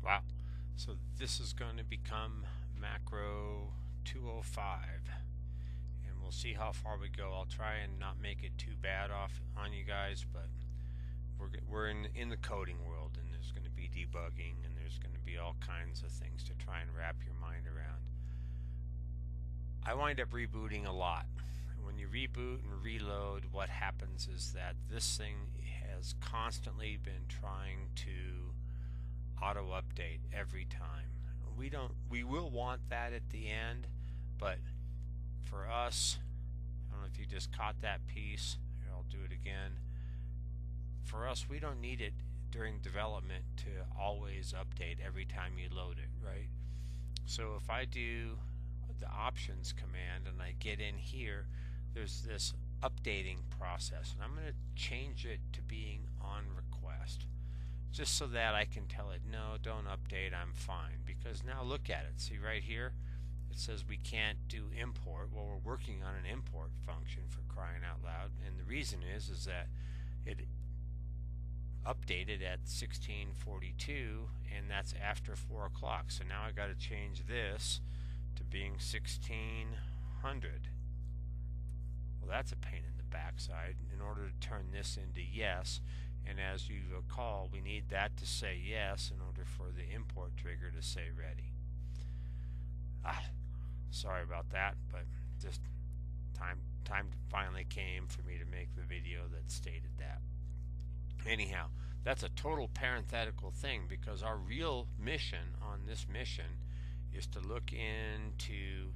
Wow. So this is going to become Macro205, and we'll see how far we go. I'll try and not make it too bad on you guys, but we're in the coding world, and there's going to be debugging, and there's going to be all kinds of things to try and wrap your mind around. I wind up rebooting a lot. When you reboot and reload, what happens is that this thing has constantly been trying to auto update every time. We will want that at the end, but for us, I don't know if you just caught that piece. Here, I'll do it again. For us, we don't need it during development to always update every time you load it, right? So if I do the options command and I get in here, there's this updating process, and I'm going to change it to being on request, just so that I can tell it, no, don't update, I'm fine. Because now look at it, see right here, it says we can't do import. Well, we're working on an import function, for crying out loud, and the reason is that it updated at 1642, and that's after 4 o'clock. So now I got to change this to being 1600. Well, that's a pain in the backside in order to turn this into yes. And as you recall, we need that to say yes in order for the import trigger to say ready. Sorry about that, but just time finally came for me to make the video that stated that. Anyhow, that's a total parenthetical thing, because our real mission on this mission is to look into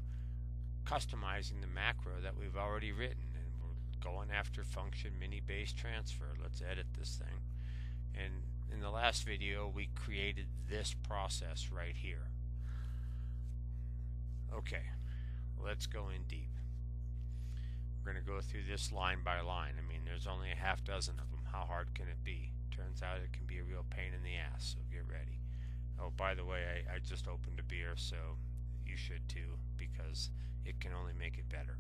customizing the macro that we've already written, and we're going after function mini base transfer. Let's edit this thing. And in the last video, we created this process right here. Okay, let's go in deep. We're going to go through this line by line. I mean, there's only a half dozen of them. How hard can it be? Turns out it can be a real pain in the ass, so get ready. Oh, by the way, I just opened a beer, so you should too, because it can only make it better.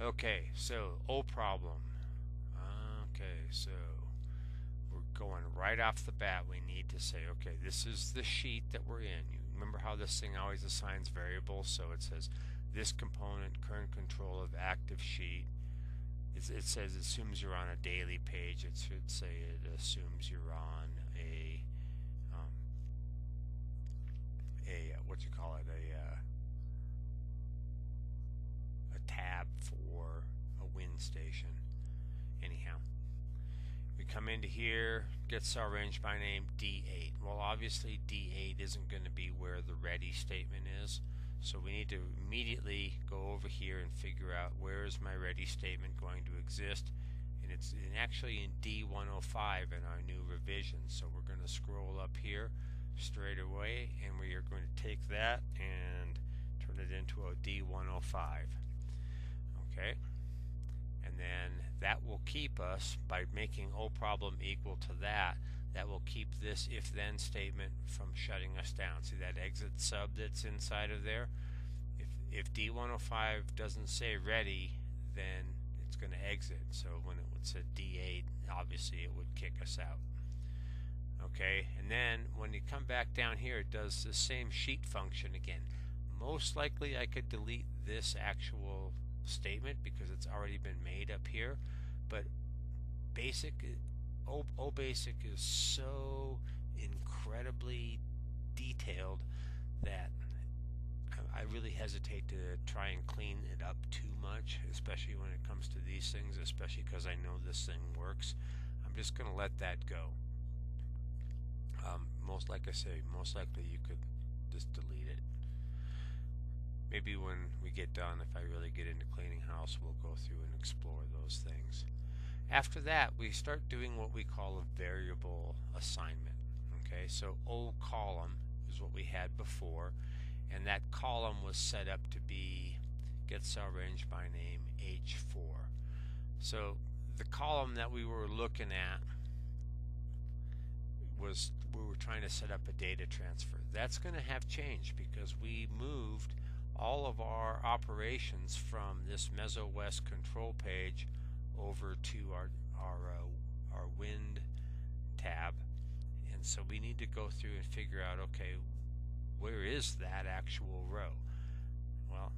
Okay, so O problem. Okay, so we're going right off the bat. We need to say, okay, this is the sheet that we're in. You remember how this thing always assigns variables? So it says this component, current control of active sheet. It says it assumes you're on a daily page. It should say it assumes you're on a what you call it, a tab for a win station. Anyhow, we come into here, get cell range by name D8. Well, obviously D8 isn't going to be where the ready statement is, so we need to immediately go over here and figure out where is my ready statement going to exist, and it's actually in D105 in our new revision. So we're going to scroll up here straight away, and we are going to take that and turn it into a D105. Okay, and then that will keep us, by making O problem equal to that will keep this if then statement from shutting us down. See that exit sub that's inside of there? If D105 doesn't say ready, then it's going to exit. So when it would say D8, obviously it would kick us out. Okay, and then when you come back down here, it does the same sheet function again. Most likely I could delete this actual statement because it's already been made up here, but O basic is so incredibly detailed that I really hesitate to try and clean it up too much, especially when it comes to these things, especially because I know this thing works. I'm just going to let that go. Most likely you could just delete it. Maybe when we get done, if I really get into cleaning house, we'll go through and explore those things. After that, we start doing what we call a variable assignment. Okay, so O column is what we had before, and that column was set up to be get cell range by name H4. So the column that we were looking at was, we were trying to set up a data transfer. That's going to have changed because we moved all of our operations from this Meso West control page over to our wind tab, and So we need to go through and figure out, okay, where is that actual row? Well,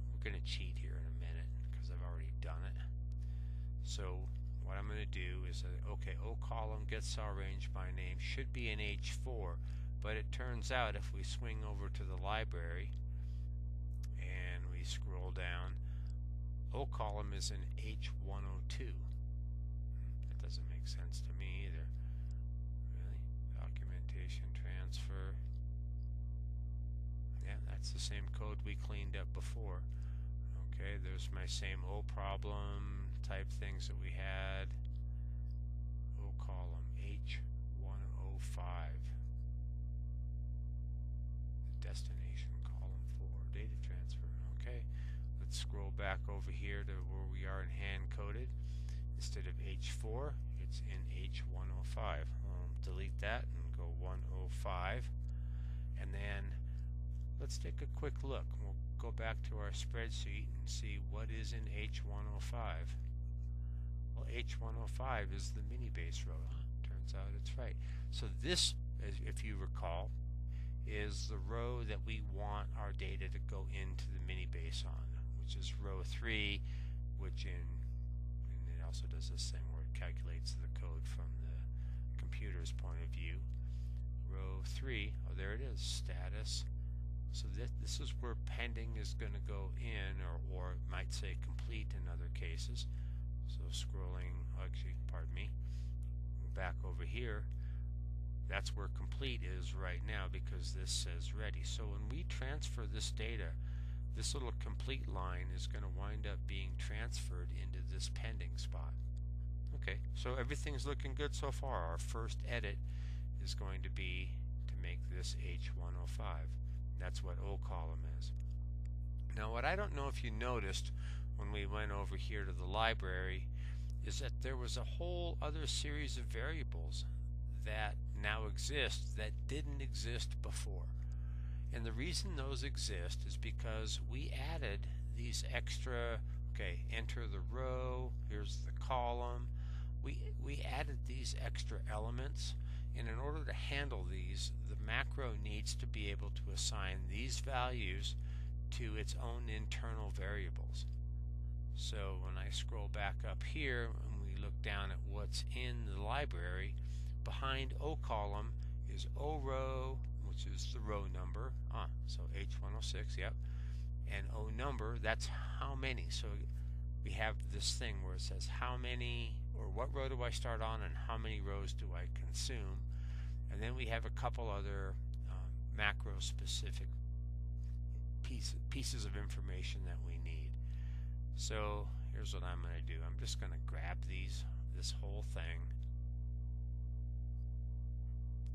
we're going to cheat here in a minute because I've already done it. So what I'm going to do is, okay, O column get cell range by name should be in H4, but it turns out if we swing over to the library and we scroll down, O column is in H102. That doesn't make sense to me either. Really? Documentation transfer. Yeah, that's the same code we cleaned up before. Okay, there's my same O problem type things that we had. O column H105. The destination column for data transfer. Okay, let's scroll back over here to where we are in hand coded. Instead of H4, it's in H105. Delete that and go 105. And then let's take a quick look. We'll go back to our spreadsheet and see what is in H105. Well, H105 is the mini base row. Turns out it's right. So this, if you recall, is the row that we want our data to go into the mini base on, which is row 3, which and it also does this thing where it calculates the code from the computer's point of view. Row 3, oh there it is, status. So this is where pending is going to go in, or it might say complete in other cases. So scrolling, actually, pardon me, back over here, that's where complete is right now because this says ready. So when we transfer this data, this little complete line is going to wind up being transferred into this pending spot. Okay, so everything's looking good so far. Our first edit is going to be to make this H105. That's what O column is. Now what I don't know if you noticed when we went over here to the library is that there was a whole other series of variables that now exist that didn't exist before. And the reason those exist is because we added these extra, okay, enter the row, here's the column. We added these extra elements, and in order to handle these, the macro needs to be able to assign these values to its own internal variables. So when I scroll back up here and we look down at what's in the library, behind O column is O row, which is the row number, so H106, yep, and O number, that's how many. So we have this thing where it says how many, or what row do I start on and how many rows do I consume. And then we have a couple other macro specific pieces of information that we need. So here's what I'm going to do. I'm just going to grab this whole thing,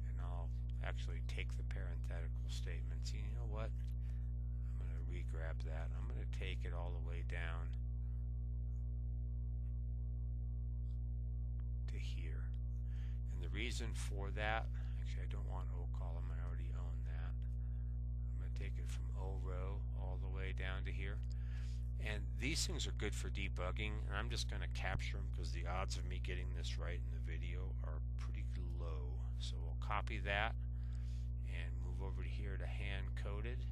and I'll actually take the parenthetical statements. You know what? I'm going to re-grab that. I'm going to take it all the way down to here. And the reason for that, actually I don't want O column, I already own that. I'm going to take it from O row all the way down to here. And these things are good for debugging, and I'm just going to capture them because the odds of me getting this right in the video are pretty low. So we'll copy that and move over to here to hand coded,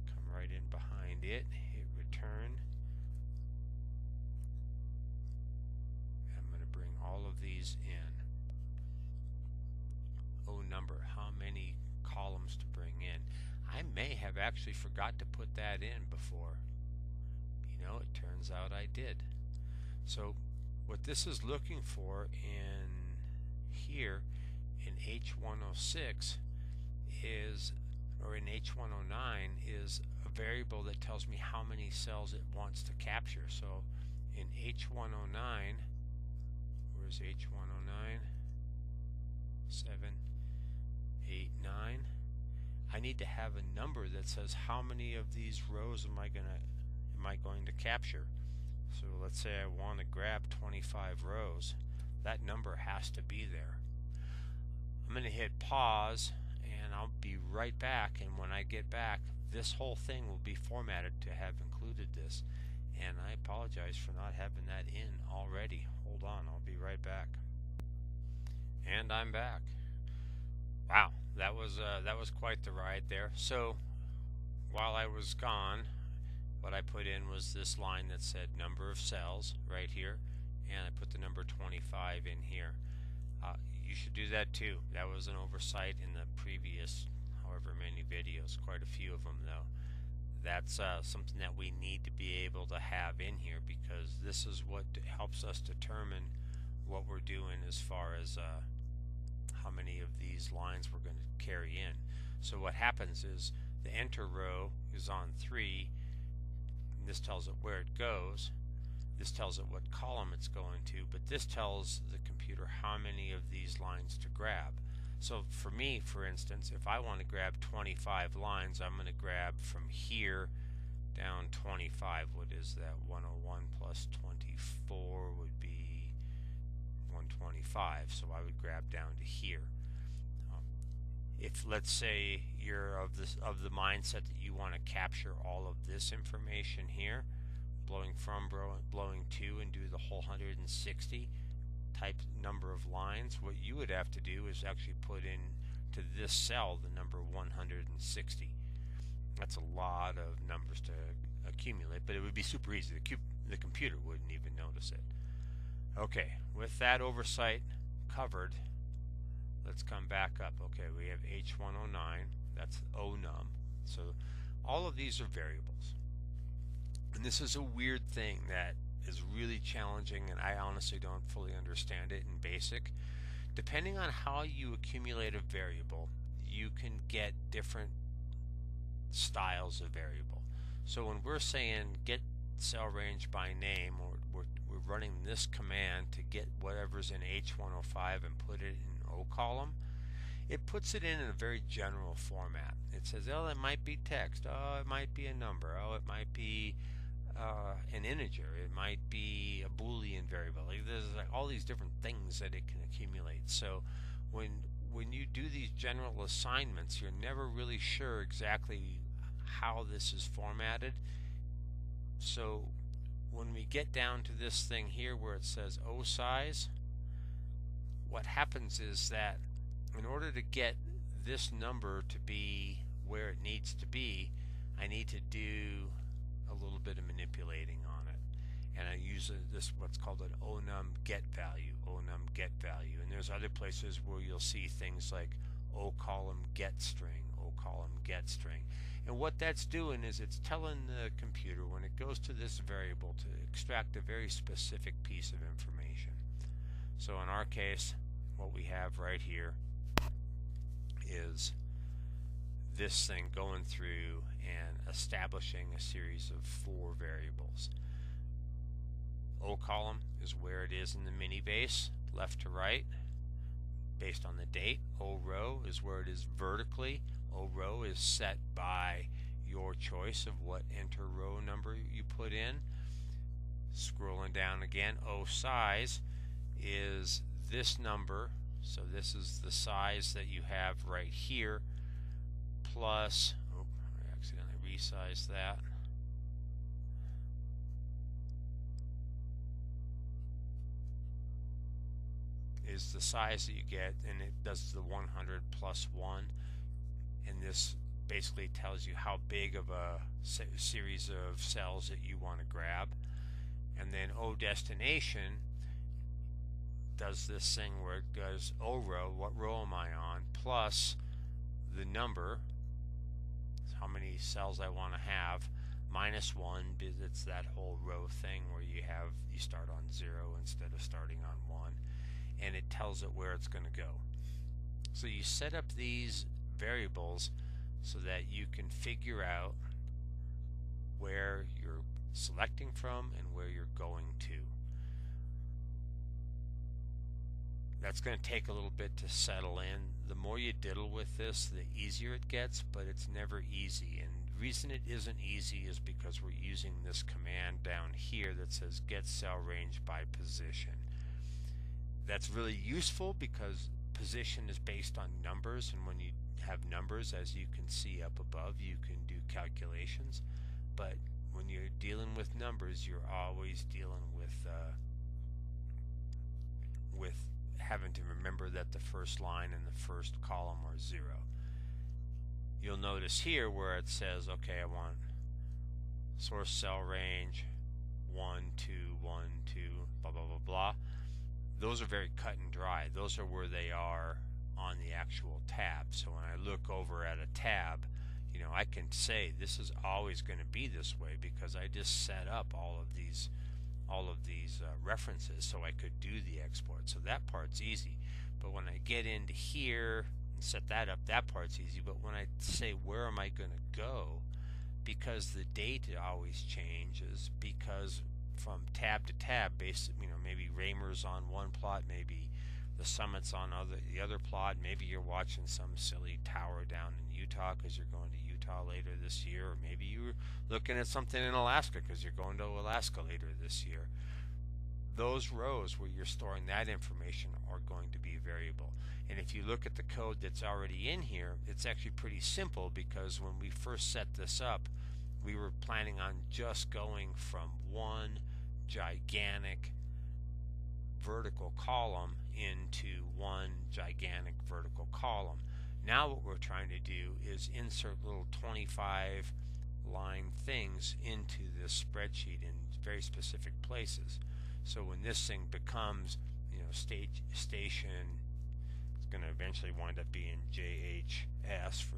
come right in behind it, hit return. And I'm going to bring all of these in. O number, how many columns to bring in. I may have actually forgot to put that in before. You know, it turns out I did. So what this is looking for in here in H106 is, or in H109, is a variable that tells me how many cells it wants to capture. So in H109, where's H109? 7, 8, 9. I need to have a number that says how many of these rows am I going to capture. So let's say I want to grab 25 rows. That number has to be there. I'm going to hit pause and I'll be right back, and when I get back this whole thing will be formatted to have included this, and I apologize for not having that in already. Hold on, I'll be right back. And I'm back. Wow, that was quite the ride there. So while I was gone, what I put in was this line that said number of cells right here, and I put the number 25 in here. You should do that too. That was an oversight in the previous however many videos, quite a few of them though. That's something that we need to be able to have in here, because this is what helps us determine what we're doing as far as how many of these lines we're going to carry in. So what happens is the enter row is on 3, and this tells it where it goes. This tells it what column it's going to, but this tells the computer how many of these lines to grab. So for me, for instance, if I want to grab 25 lines, I'm going to grab from here down 25. What is that? 101 plus 24 would be 125. So I would grab down to here. If let's say you're of the mindset that you want to capture all of this information here, blowing from, blowing to, and do the whole 160 type number of lines, what you would have to do is actually put in to this cell the number 160. That's a lot of numbers to accumulate, but it would be super easy. The computer wouldn't even notice it. Okay, with that oversight covered, let's come back up. Okay, we have H109, that's onum. So all of these are variables. And this is a weird thing that is really challenging, and I honestly don't fully understand it in BASIC. Depending on how you accumulate a variable, you can get different styles of variable. So when we're saying get cell range by name, or we're running this command to get whatever's in H105 and put it in O column, it puts it in a very general format. It says, oh, it might be text, oh, it might be a number, oh, it might be an integer, it might be a Boolean variable. There's all these different things that it can accumulate. So when you do these general assignments, you're never really sure exactly how this is formatted. So when we get down to this thing here where it says O size, what happens is that in order to get this number to be where it needs to be, I need to do a little bit of manipulating on it, and I use this what's called an onum get value, and there's other places where you'll see things like O column get string, and what that's doing is it's telling the computer when it goes to this variable to extract a very specific piece of information. So in our case, what we have right here is this thing going through and establishing a series of 4 variables. O column is where it is in the mini base, left to right, based on the date. O row is where it is vertically. O row is set by your choice of what enter row number you put in. Scrolling down again, O size is this number, so this is the size that you have right here, plus, oh, I accidentally resized that. Is the size that you get, and it does the 100 plus 1, and this basically tells you how big of a series of cells that you want to grab. And then O destination does this thing where it goes O row, what row am I on, plus the number, how many cells I want to have, minus 1, because it's that whole row thing where you start on 0 instead of starting on 1, and it tells it where it's going to go. So you set up these variables so that you can figure out where you're selecting from and where you're going to. That's going to take a little bit to settle in. The more you diddle with this, the easier it gets, but it's never easy. And the reason it isn't easy is because we're using this command down here that says get cell range by position. That's really useful because position is based on numbers, and when you have numbers, as you can see up above, you can do calculations. But when you're dealing with numbers, you're always dealing with having to remember that the first line and the first column are 0. You'll notice here where it says, okay, I want source cell range 1, 2, 1, 2, blah, blah, blah, blah. Those are very cut and dry. Those are where they are on the actual tab. So when I look over at a tab, you know, I can say this is always going to be this way because I just set up all of these references so I could do the export. So that part's easy. But when I get into here and set that up, that part's easy. But when I say where am I going to go, because the date always changes, because from tab to tab, basically, you know, maybe Raymer's on one plot, maybe the Summit's on the other plot, maybe you're watching some silly tower down in Utah because you're going to Utah later this year, or maybe you're looking at something in Alaska because you're going to Alaska later this year. Those rows where you're storing that information are going to be variable. And if you look at the code that's already in here, it's actually pretty simple, because when we first set this up, we were planning on just going from one gigantic vertical column into one gigantic vertical column. Now what we're trying to do is insert little 25 line things into this spreadsheet in very specific places. So when this thing becomes, you know, station, it's going to eventually wind up being JHS for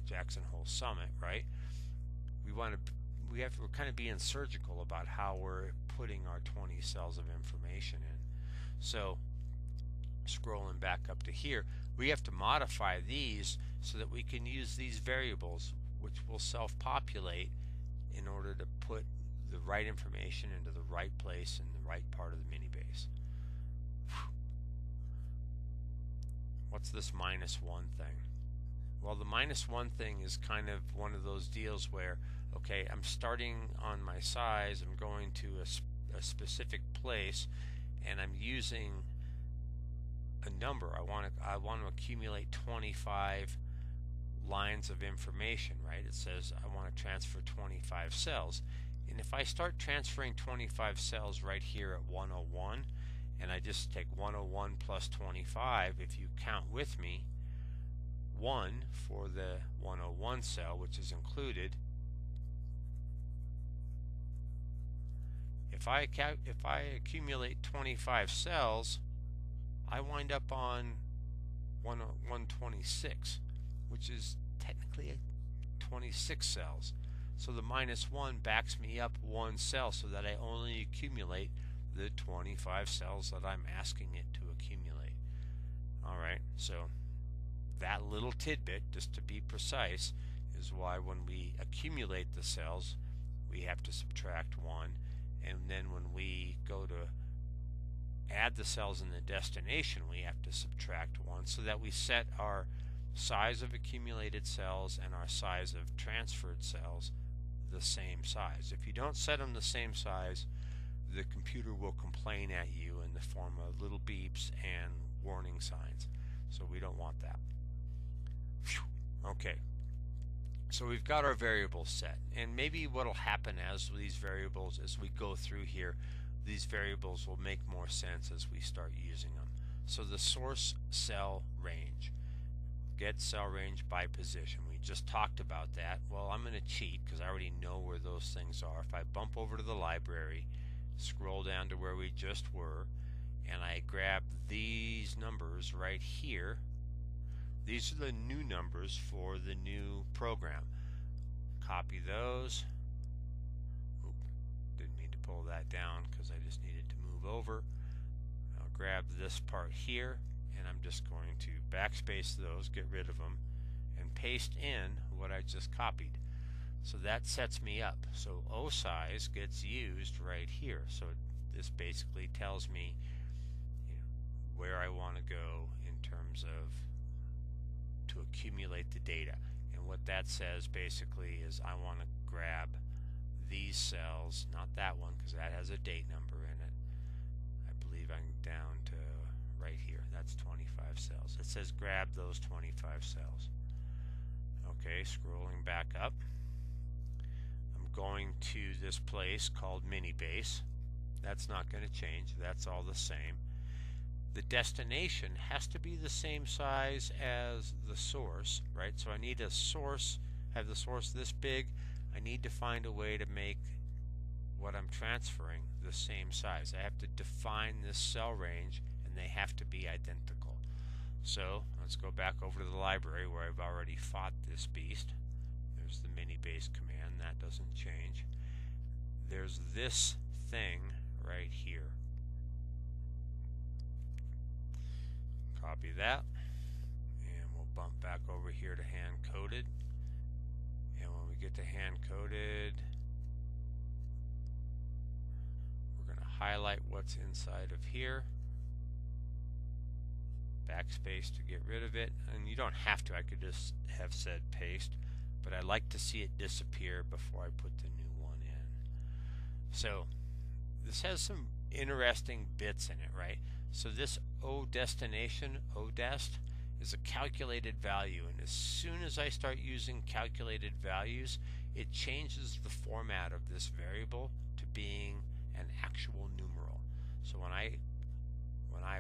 Jackson Hole Summit, right? We're kind of being surgical about how we're putting our 20 cells of information in. So scrolling back up to here, we have to modify these so that we can use these variables, which will self-populate in order to put the right information into the right place in the right part of the mini base. What's this -1 thing? Well, the -1 thing is kind of one of those deals where, okay, I'm starting on my size, I'm going to a specific place, and I'm using a number. I want to accumulate 25 lines of information, right? It says I want to transfer 25 cells. And if I start transferring 25 cells right here at 101, and I just take 101 plus 25, if you count with me, 1 for the 101 cell, which is included. If I accumulate 25 cells, I wind up on 126, which is technically 26 cells. So the -1 backs me up 1 cell so that I only accumulate the 25 cells that I'm asking it to accumulate. Alright, so that little tidbit, just to be precise, is why when we accumulate the cells, we have to subtract 1, and then when we go to add the cells in the destination, we have to subtract 1, so that we set our size of accumulated cells and our size of transferred cells the same size. If you don't set them the same size, the computer will complain at you in the form of little beeps and warning signs. So we don't want that. Okay, so we've got our variables set, and maybe what will happen as these variables, as we go through here, these variables will make more sense as we start using them. So the source cell range, get cell range by position. We just talked about that. Well, I'm going to cheat because I already know where those things are. If I bump over to the library, scroll down to where we just were, and I grab these numbers right here, these are the new numbers for the new program. Copy those. Oop, didn't mean to pull that down because I just needed to move over. I'll grab this part here, and I'm just going to backspace those, get rid of them, and paste in what I just copied. So that sets me up. So O size gets used right here. So this basically tells me, you know, where I want to go in terms of to accumulate the data. And what that says basically is I want to grab these cells, not that one because that has a date number in it. I believe I'm down to right here. That's 25 cells. It says grab those 25 cells. Okay, scrolling back up. I'm going to this place called mini base. That's not going to change. That's all the same. the destination has to be the same size as the source, right? So I need a source, have the source this big. I need to find a way to make what I'm transferring the same size. I have to define this cell range, and they have to be identical. So let's go back over to the library where I've already fought this beast. There's the mini base command, that doesn't change. There's this thing right here. Copy that, and we'll bump back over here to hand coded. And when we get to hand coded, we're going to highlight what's inside of here. Backspace to get rid of it, and you don't have to. I could just have said paste, but I like to see it disappear before I put the new one in. So this has some interesting bits in it, right? So this O destination, ODEST, is a calculated value, and as soon as I start using calculated values, it changes the format of this variable to being an actual numeral. So when I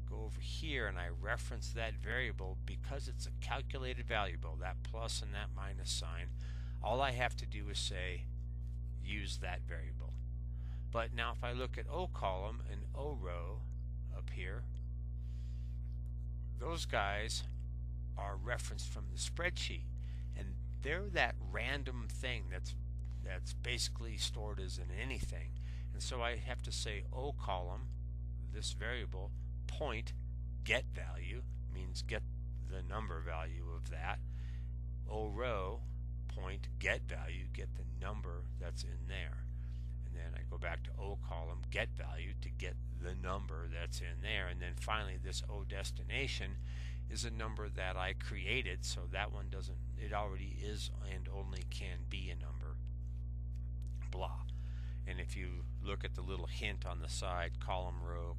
go over here and I reference that variable, because it's a calculated variable, that plus and that minus sign, all I have to do is say use that variable. But now if I look at O column and O row up here, those guys are referenced from the spreadsheet, and they're that random thing that's basically stored as an anything. And so I have to say O column, this variable, point get value, means get the number value of that. O row, point get value, get the number that's in there. And then I go back to O column, get value, to get the number that's in there. And then finally this O destination is a number that I created, so that one doesn't, it already is and only can be a number, blah. And if you look at the little hint on the side, column row,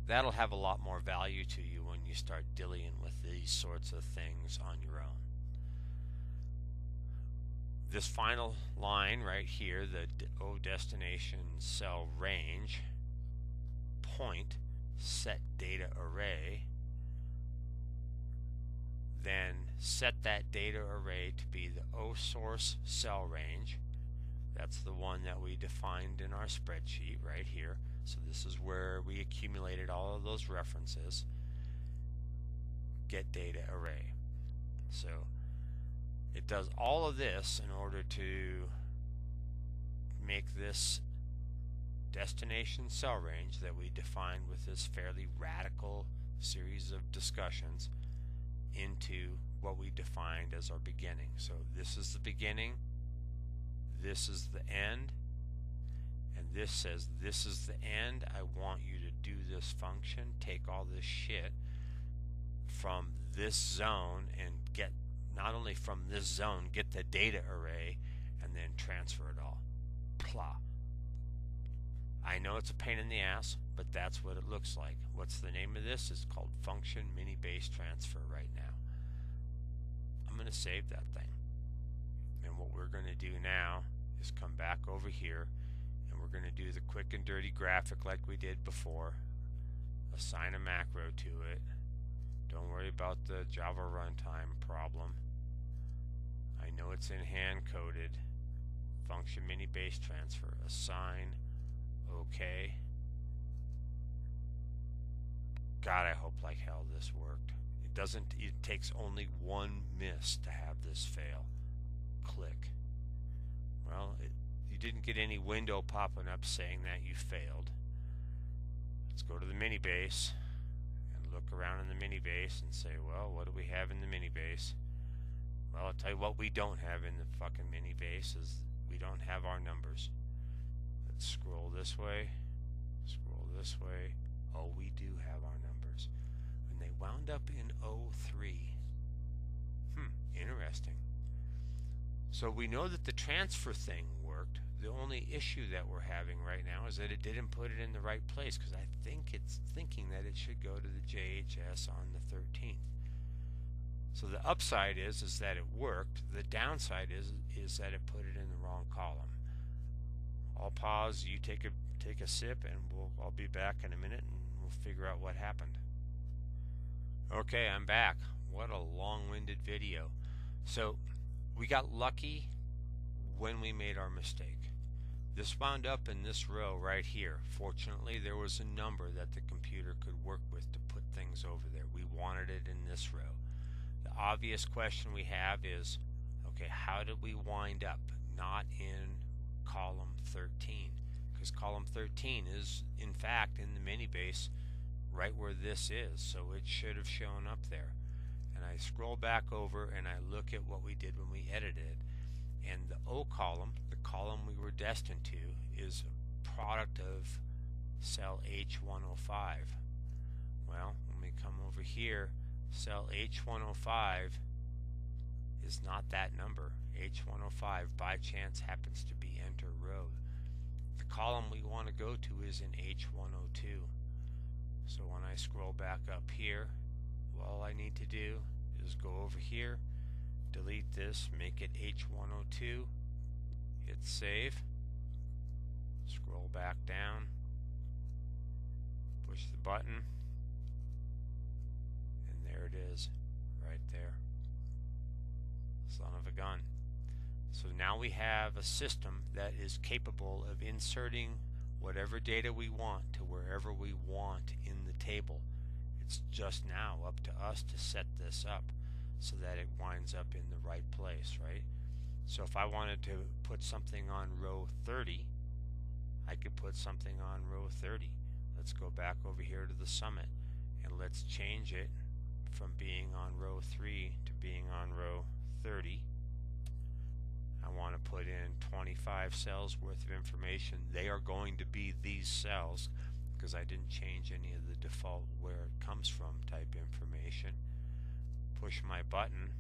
that'll have a lot more value to you when you start dealing with these sorts of things on your own. This final line right here, the O destination cell range, point set data array, then set that data array to be the O source cell range. That's the one that we defined in our spreadsheet right here. So this is where we accumulated all of those references. Get data array. So it does all of this in order to make this destination cell range that we defined with this fairly radical series of discussions into what we defined as our beginning. So this is the beginning, this is the end, and this says this is the end. I want you to do this function, take all this shit from this zone and get, not only from this zone, get the data array and then transfer it all. Plah. I know it's a pain in the ass, but that's what it looks like. What's the name of this? It's called function mini base transfer right now. I'm going to save that thing. And what we're going to do now is come back over here, and we're going to do the quick and dirty graphic like we did before. Assign a macro to it. Don't worry about the Java runtime problem. I know it's in hand coded. Function mini base transfer. Assign. Okay. God, I hope like hell this worked. It doesn't. It takes only one miss to have this fail. Click. Well, you didn't get any window popping up saying that you failed. Let's go to the mini base and look around in the mini base and say, well, what do we have in the mini base? Well, I'll tell you what we don't have in the fucking mini base is we don't have our numbers. Let's scroll this way, scroll this way. Oh, we do have our numbers. And they wound up in 03. Interesting. So we know that the transfer thing worked. The only issue that we're having right now is that it didn't put it in the right place, because I think it's thinking that it should go to the JHS on the 13th. So the upside is that it worked. The downside is that it put it in the wrong column. I'll pause. You take a sip, and I'll be back in a minute, and we'll figure out what happened. Okay, I'm back. What a long-winded video. So we got lucky when we made our mistake. This wound up in this row right here. Fortunately, there was a number that the computer could work with to put things over there. We wanted it in this row. The obvious question we have is, okay, how did we wind up not in column 13? Because column 13 is, in fact, in the mini base right where this is, so it should have shown up there. And I scroll back over and I look at what we did when we edited, and the O column, the column we were destined to, is a product of cell H105. Well, when we come over here, cell H105 is not that number. H105 by chance happens to be enter row. The column we want to go to is in H102. So when I scroll back up here, all I need to do is go over here, delete this, make it H102, hit save, scroll back down, push the button, and there it is, right there. Son of a gun. So now we have a system that is capable of inserting whatever data we want to wherever we want in the table. It's just now up to us to set this up so that it winds up in the right place, right? So if I wanted to put something on row 30, I could put something on row 30. Let's go back over here to the summit and let's change it from being on row 3 to being on row 30. I want to put in 25 cells worth of information. They are going to be these cells because I didn't change any of the default where it comes from type information. Push my button,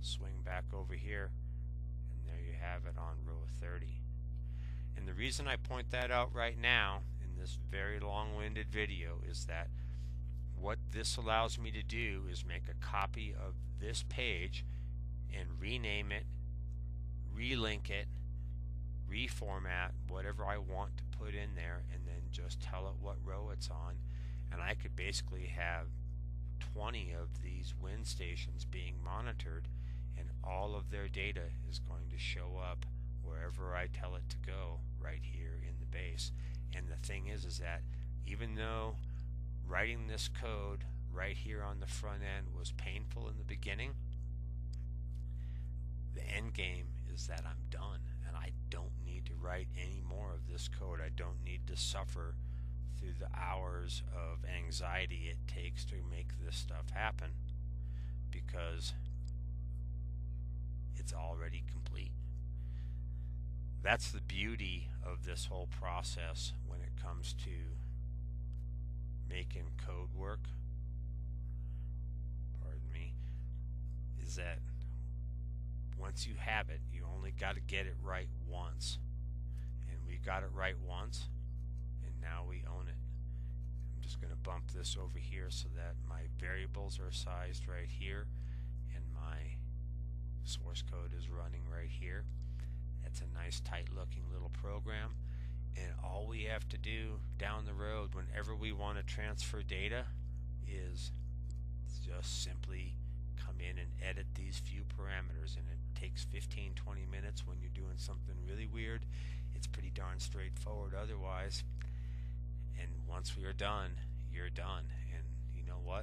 swing back over here, and there you have it on row 30. And the reason I point that out right now in this very long-winded video is that what this allows me to do is make a copy of this page and rename it, relink it, reformat whatever I want to put in there, and then just tell it what row it's on. And I could basically have 20 of these wind stations being monitored, and all of their data is going to show up wherever I tell it to go right here in the base. And the thing is that even though writing this code right here on the front end was painful in the beginning, the end game is that I'm done and I don't need to write any more of this code. I don't need to suffer through the hours of anxiety it takes to make this stuff happen, because it's already complete. That's the beauty of this whole process when it comes to making code work, pardon me, is that once you have it, you only got to get it right once. And we got it right once, and now we own it. I'm just going to bump this over here so that my variables are sized right here and my source code is running right here. It's a nice tight looking little program, and all we have to do down the road whenever we want to transfer data is just simply come in and edit these few parameters, and it takes 15-20 minutes. When you're doing something really weird, it's pretty darn straightforward otherwise. And once we are done, you're done. And you know what?